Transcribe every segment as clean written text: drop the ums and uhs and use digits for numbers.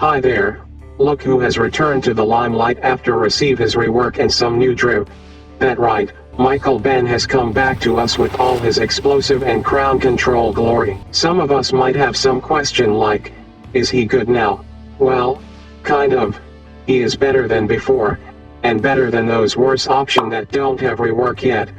Hi there. Look who has returned to the limelight after receive his rework and some new drip. That right, Michael Ben has come back to us with all his explosive and crown control glory. Some of us might have some question like, is he good now? Well, kind of. He is better than before, and better than those worse option that don't have rework yet.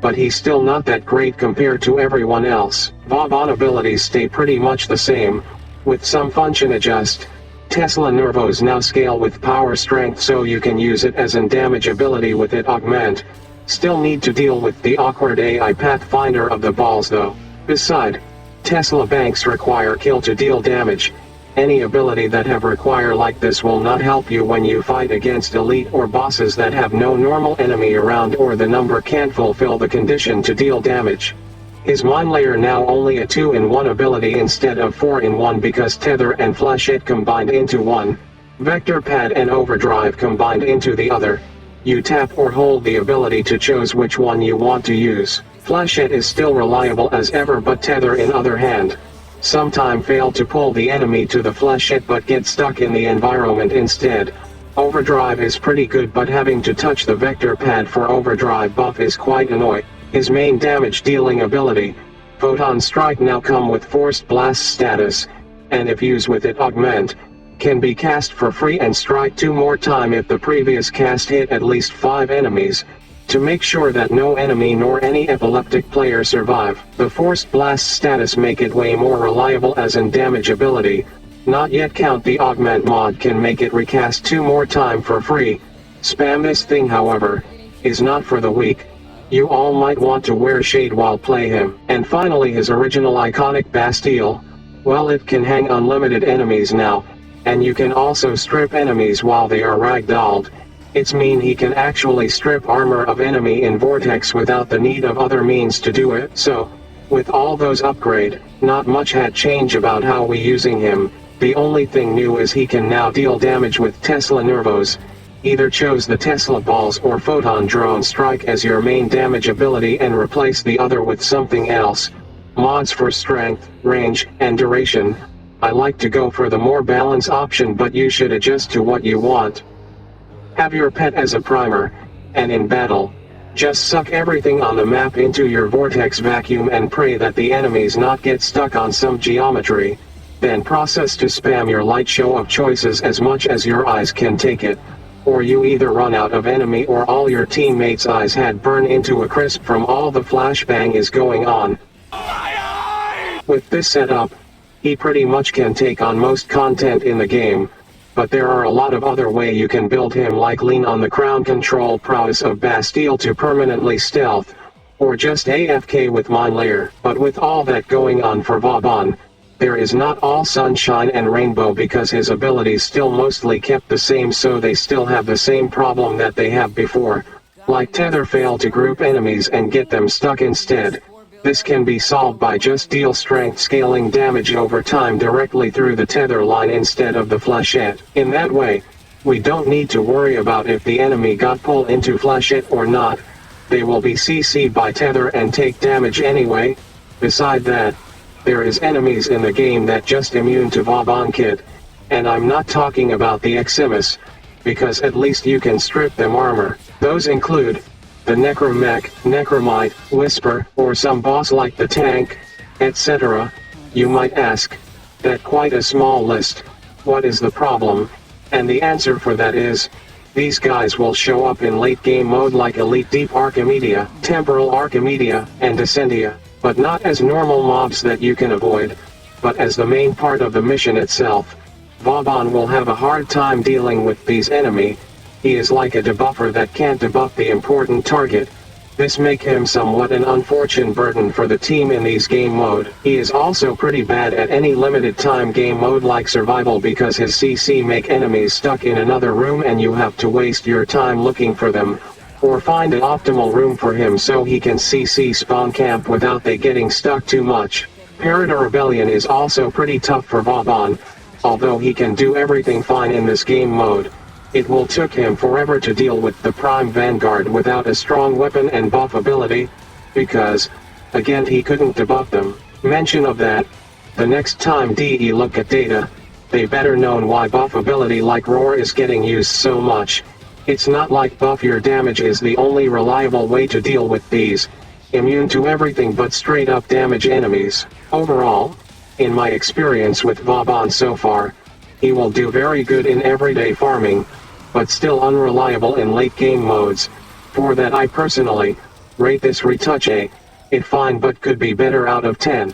But he's still not that great compared to everyone else. Vauban abilities stay pretty much the same, with some function adjust. Tesla Nervos now scale with power strength so you can use it as an damage ability with it augment. Still need to deal with the awkward AI pathfinder of the balls though. Beside, Tesla banks require kill to deal damage. Any ability that have require like this will not help you when you fight against elite or bosses that have no normal enemy around or the number can't fulfill the condition to deal damage. His Mind Layer now only a 2-in-1 ability instead of 4-in-1 because Tether and Flashette combined into one. Vector Pad and Overdrive combined into the other. You tap or hold the ability to choose which one you want to use. Flashette is still reliable as ever but Tether in other hand. Sometime fail to pull the enemy to the Flashette but get stuck in the environment instead. Overdrive is pretty good but having to touch the Vector Pad for Overdrive buff is quite annoying. His main damage dealing ability, Photon Strike now come with Forced Blast status, and if used with it augment, can be cast for free and strike 2 more time if the previous cast hit at least 5 enemies, to make sure that no enemy nor any epileptic player survive. The Forced Blast status make it way more reliable as an damage ability, not yet count the augment mod can make it recast 2 more time for free. Spam this thing however, is not for the weak. You all might want to wear shade while play him. And finally his original iconic Bastille. Well, it can hang unlimited enemies now, and you can also strip enemies while they are ragdolled. It's mean he can actually strip armor of enemy in Vortex without the need of other means to do it. So, with all those upgrade, not much had change about how we using him. The only thing new is he can now deal damage with Tesla Nervos. Either chose the Tesla Balls or Photon Drone Strike as your main damage ability and replace the other with something else. Mods for strength, range, and duration. I like to go for the more balanced option but you should adjust to what you want. Have your pet as a primer, and in battle, just suck everything on the map into your vortex vacuum and pray that the enemies not get stuck on some geometry. Then process to spam your light show of choices as much as your eyes can take it. Or you either run out of enemy or all your teammates' eyes had burned into a crisp from all the flashbang is going on. With this setup, he pretty much can take on most content in the game, but there are a lot of other way you can build him like lean on the crown control prowess of Bastille to permanently stealth, or just AFK with Mind Layer. But with all that going on for Vauban, there is not all sunshine and rainbow because his abilities still mostly kept the same so they still have the same problem that they have before, like Tether fail to group enemies and get them stuck instead. This can be solved by just deal strength scaling damage over time directly through the Tether line instead of the Flashette. In that way, we don't need to worry about if the enemy got pulled into Flashette or not. They will be CC'd by Tether and take damage anyway. Beside that, there is enemies in the game that just immune to Vauban kit, and I'm not talking about the Eximus, because at least you can strip them armor. Those include the Necromech, Necromite, Whisper, or some boss like the Tank, etc. You might ask, that quite a small list. What is the problem? And the answer for that is, these guys will show up in late game mode like Elite Deep Archimedia, Temporal Archimedia, and Descendia. But not as normal mobs that you can avoid, but as the main part of the mission itself. Vauban will have a hard time dealing with these enemy. He is like a debuffer that can't debuff the important target. This make him somewhat an unfortunate burden for the team in these game mode. He is also pretty bad at any limited time game mode like survival because his CC make enemies stuck in another room and you have to waste your time looking for them. Or find an optimal room for him so he can CC spawn camp without they getting stuck too much. Parada Rebellion is also pretty tough for Vauban, although he can do everything fine in this game mode. It will took him forever to deal with the Prime Vanguard without a strong weapon and buff ability, because, again he couldn't debuff them. Mention of that, the next time DE look at data, they better known why buff ability like Roar is getting used so much. It's not like buff your damage is the only reliable way to deal with these. Immune to everything but straight up damage enemies. Overall, in my experience with Vauban so far, he will do very good in everyday farming, but still unreliable in late game modes. For that I personally rate this retouch a. It fine but could be better out of 10.